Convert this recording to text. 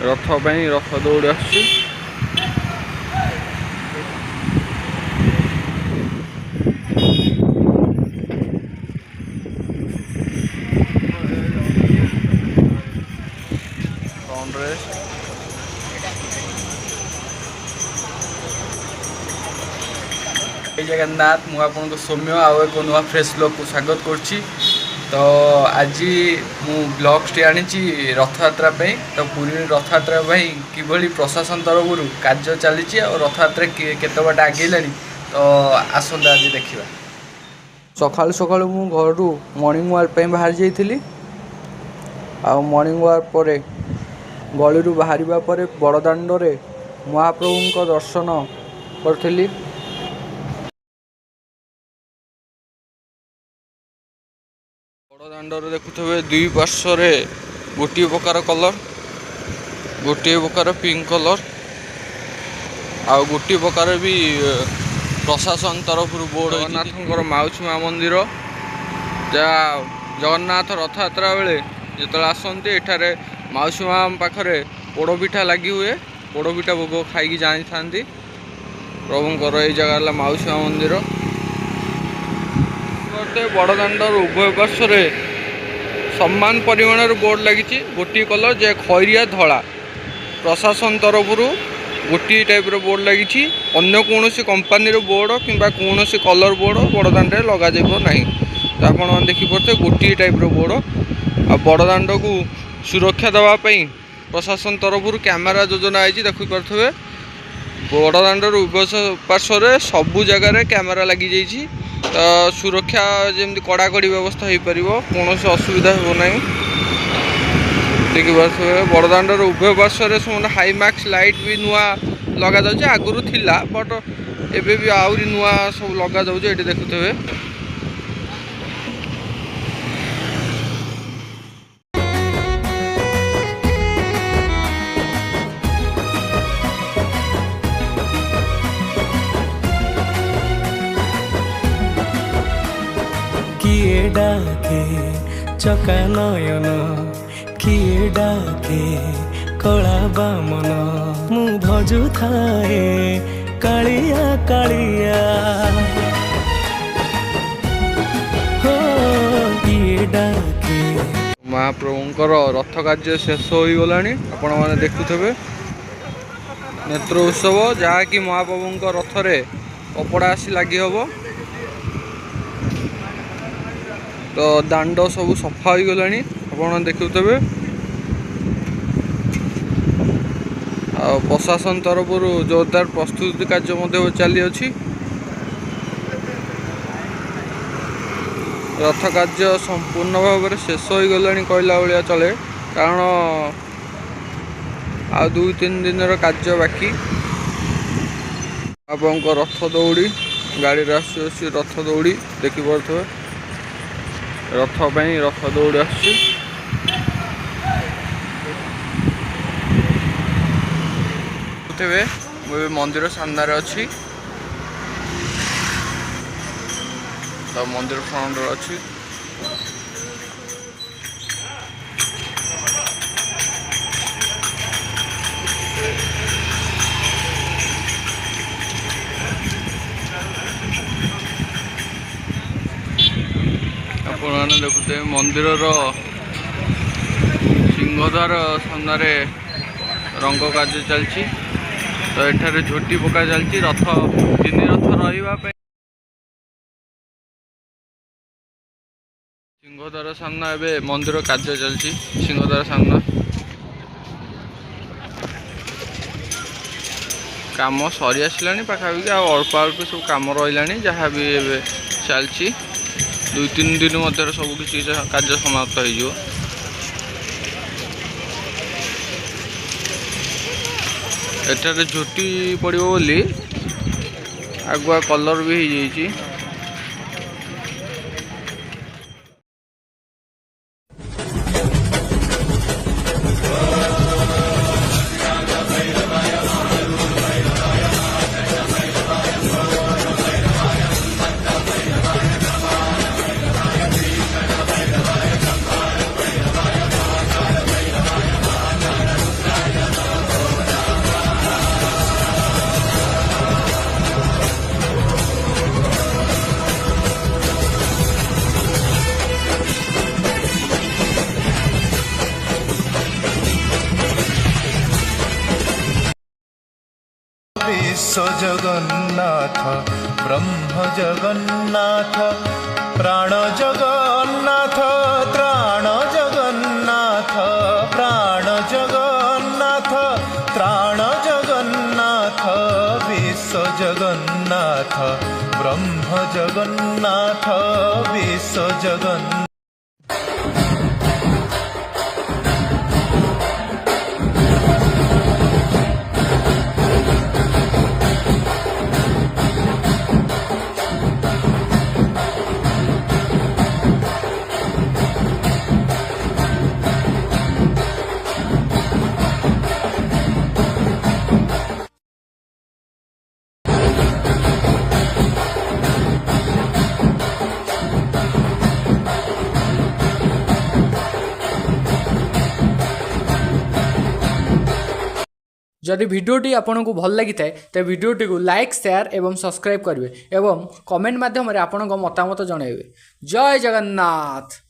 रथ पाई रथ दौड़ आसुची जगन्नाथ मु आपन सौम्य आउ एक नुआ फ्रेश ब्लॉग को स्वागत करछि। तो आज मु ब्लॉग्स टी आनी रथयात्रा पे। तो पूरी रथयात्रा किभली प्रशासन तरफ कार्य चली और रथयात्रा केते बाट आगेलानी तो आसंता आज देखिबा। सकाल सकाल मु घर मॉर्निंग वॉक पे बाहर जाइथिली आ मॉर्निंग वॉक पर गली रू बाहरिबा पर बड़दाण्ड रे महाप्रभु को दर्शन करथिली। बड़दाण्ड देखुवे दुई पार्श्व गोटे प्रकार कलर गोटे प्रकार पिंक कलर आ गोटे प्रकार भी प्रशासन तरफ बोर्ड जगन्नाथ माउसी माँ मंदिर जहाँ जगन्नाथ रथयात्रा बेले जो आसती एठारे माउसी माँ पाखरे पोड़पिठा लगी हुए। पोड़पिठा भोग खाई जानी था प्रभुंर ये जगह माउसी माँ मंदिर। बड़दाण्डर उभय पार्श्व समान परिमाण बोर्ड लगी गोटे कलर जे खैरिया धला प्रशासन तरफ गोटे टाइप बोर्ड लगी। अन्य कौन कंपानी बोर्ड कि कौन कलर बोर्ड बड़दाण्ड लग ना। तो आप देखिपे गोटे टाइप बोर्ड आ बड़दाण्ड को सुरक्षा देवाई प्रशासन तरफ कैमेरा योजना है देखिपे। बड़दाण्डर उभय पार्श्व सबू जगार कैमेरा लगी जाइए। तो सुरक्षा जमी कड़ाकड़ी व्यवस्था हो पार कौन असुविधा हो ना। देखिए बड़दाण्डर उभय पार्श्व हाई मार्क्स लाइट भी नुआ लगा जाऊँ आगुरी थिला बट एबे भी आहरी नुआ सब लगा जाऊँ ये देखुवे। किए डाके चका नयन किए डाके कला बामन मु भजु थाए कालिया कालिया हो किए डाके। महाप्रभुंकर रथ कार्य शेष हो गला आपण मैंने देखुवे नेत्र उत्सव जहाँकि महाप्रभुंर रथरे कपड़ा आसी लगी हम। तो दाण्ड सब सफा हो गला आप देखुवे। प्रशासन तरफ जोरदार प्रस्तुति कार्य चली अछि। रथ कार्य संपूर्ण भाव में शेष हो गला कहला भाया चले कारण आ 2-3 दिन कार्य बाकी। आप रथ दौड़ी गाड़ी आस रथ दौड़ी देखिपे रथ पाई रथ दौड़ आसुची। मुझे मंदिर सामने अच्छी तो मंदिर फ्रंट अच्छी आपने देखुते मंदिर सिंहद्वार सामने रंग कार्य चलती। तो एठारे झोटी पका चलती रथ 3 रथ रही सिंहद्वार सामना एवं मंदिर कार्य चलती। सिंहद्वार सामना काम सरी आसला पाखापाखि अल्प अल्प सब कम रहा जहाँ भी चलती 2-3 दिन मध्य सब किसी कार्य समाप्त हो। एठारे झोटी पड़ो बोली आगुआ कलर भी हो जाइए। विश्व जगन्नाथ ब्रह्म जगन्नाथ प्राण जगन्नाथ त्राण जगन्नाथ प्राण जगन्नाथ त्राण जगन्नाथ विश्व जगन्नाथ ब्रह्म जगन्नाथ विश्व जगन्नाथ। जदि भिडियोटी आपन को भल लगी थाए तो भिडियोटी को लाइक शेयर एवं सब्सक्राइब करेंगे एवं कमेंट माध्यम आपन मतामत जनइबे। जय जगन्नाथ।